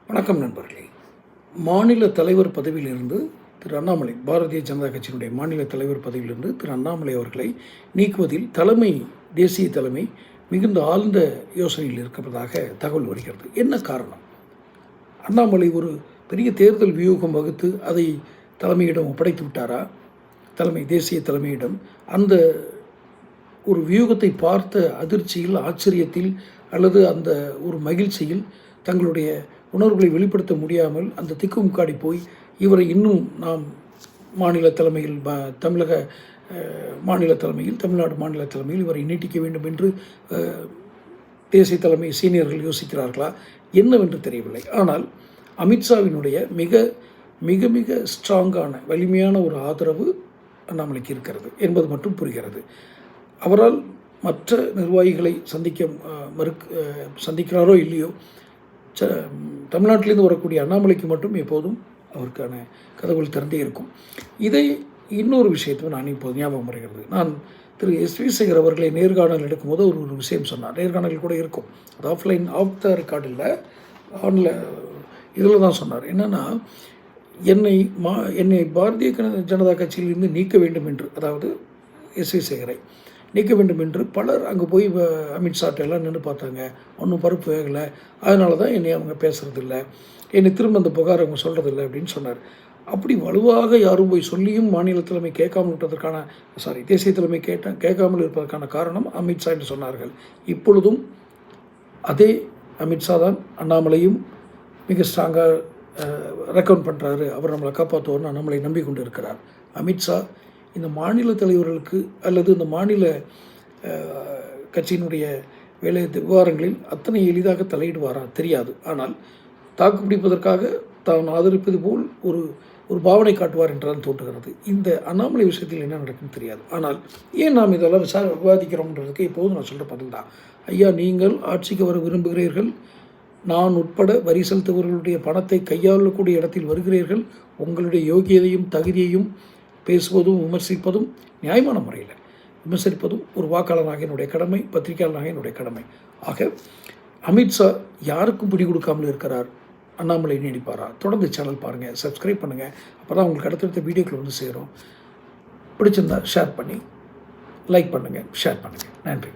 வணக்கம் நண்பர்களே. மாநில தலைவர் பதவியிலிருந்து திரு அண்ணாமலை, பாரதிய ஜனதா கட்சியினுடைய மாநில தலைவர் பதவியிலிருந்து திரு அண்ணாமலை அவர்களை நீக்குவதில் தேசிய தலைமை மிகுந்த ஆழ்ந்த யோசனையில் இருப்பதாக தகவல் வருகிறது. என்ன காரணம்? அண்ணாமலை ஒரு பெரிய தேர்தல் வியூகம் வகுத்து அதை தலைமையிடம் ஒப்படைத்து விட்டாரா? தேசிய தலைமையிடம் அந்த ஒரு வியூகத்தை பார்த்த அதிர்ச்சியில், ஆச்சரியத்தில் அல்லது அந்த ஒரு மகிழ்ச்சியில் தங்களுடைய உணர்வுகளை வெளிப்படுத்த முடியாமல் அந்த திக்குமுக்காடி போய் இவரை இன்னும் நாம் மாநில தலைமையில் தமிழக மாநில தலைமையில் தமிழ்நாடு மாநில தலைமையில் இவரை நீட்டிக்க வேண்டும் என்று தேசிய தலைமை சீனியர்கள் யோசிக்கிறார்களா என்னவென்று தெரியவில்லை. ஆனால் அமித்ஷாவினுடைய மிக மிக மிக ஸ்ட்ராங்கான வலிமையான ஒரு ஆதரவு அண்ணாமலைக்கு இருக்கிறது என்பது மட்டும் புரிகிறது. அவரால் மற்ற நிர்வாகிகளை சந்திக்கிறாரோ இல்லையோ, தமிழ்நாட்டிலேருந்து வரக்கூடிய அண்ணாமலைக்கு மட்டும் எப்போதும் அவருக்கான கதவுகள் திறந்தே இருக்கும். இதை இன்னொரு விஷயத்தை நான் இப்போது ஞாபகம் வருகிறது. நான் திரு எஸ்.வி. சேகர் அவர்களை நேர்காணல் எடுக்கும்போது ஒரு விஷயம் சொன்னார். நேர்காணல் கூட இருக்கும், அது ஆஃப்லைன் ஆஃப் த ரெக்கார்டு இல்லை, இதில் தான் சொன்னார். என்னென்னா, என்னை பாரதிய ஜனதா கட்சியிலிருந்து நீக்க வேண்டும் என்று, அதாவது எஸ்.வி. சேகரை நீக்க வேண்டும் என்று பலர் அங்கே போய் அமித்ஷாட்ட எல்லாம் நின்று பார்த்தாங்க. ஒன்றும் பருப்பு வேகலை, அதனால தான் என்னை அவங்க பேசுகிறதில்ல, என்னை திரும்ப அந்த புகார் அவங்க சொல்கிறதில்லை அப்படின்னு சொன்னார். அப்படி வலுவாக யாரும் போய் சொல்லியும் மாநில தலைமை கேட்காமல் விட்டதற்கான தேசிய தலைமை கேட்காமல் இருப்பதற்கான காரணம் அமித்ஷா என்று சொன்னார்கள். இப்பொழுதும் அதே அமித்ஷா தான் அண்ணாமலையும் மிக ஸ்ட்ராங்காக ரெக்கமெண்ட் பண்ணுறாரு, அவர் நம்மளை காப்பாற்றுவார்னு அண்ணாமலை நம்பிக்கொண்டு இருக்கிறார். அமித்ஷா இந்த மாநில தலைவர்களுக்கு அல்லது இந்த மாநில கட்சியினுடைய விவகாரங்களில் அத்தனை எளிதாக தலையிடுவாரா தெரியாது. ஆனால் தாக்குப்பிடிப்பதற்காக தான் ஆதரிப்பது போல் ஒரு பாவனை காட்டுவார் என்றால் தோன்றுகிறது. இந்த அண்ணாமலை விஷயத்தில் என்ன நடக்குன்னு தெரியாது. ஆனால் ஏன் நாம் இதெல்லாம் விவாதிக்கிறோம்ன்றதுக்கு இப்போது நான் சொல்கிற பதில் தான். ஐயா, நீங்கள் ஆட்சிக்கு வர விரும்புகிறீர்கள், நான் உட்பட வரி செலுத்துபவர்களுடைய பணத்தை கையாளக்கூடிய இடத்தில் வருகிறீர்கள். உங்களுடைய யோகியதையும் தகுதியையும் பேசுவதும் விமர்சிப்பதும் நியாயமான முறையில் விமர்சிப்பதும் ஒரு வாக்காளராக என்னுடைய கடமை, பத்திரிகையாளராக என்னுடைய கடமை. ஆக அமித்ஷா யாருக்கும் பிடி கொடுக்காமல் இருக்கிறார். அண்ணாமலை நீடிப்பாரா? தொடர்ந்து சேனல் பாருங்கள், சப்ஸ்கிரைப் பண்ணுங்கள். அப்போ தான் உங்களுக்கு அடுத்தடுத்த வீடியோக்கள் வந்து சேரும். பிடிச்சிருந்தால் ஷேர் பண்ணி லைக் பண்ணுங்கள், ஷேர் பண்ணுங்கள். நன்றி.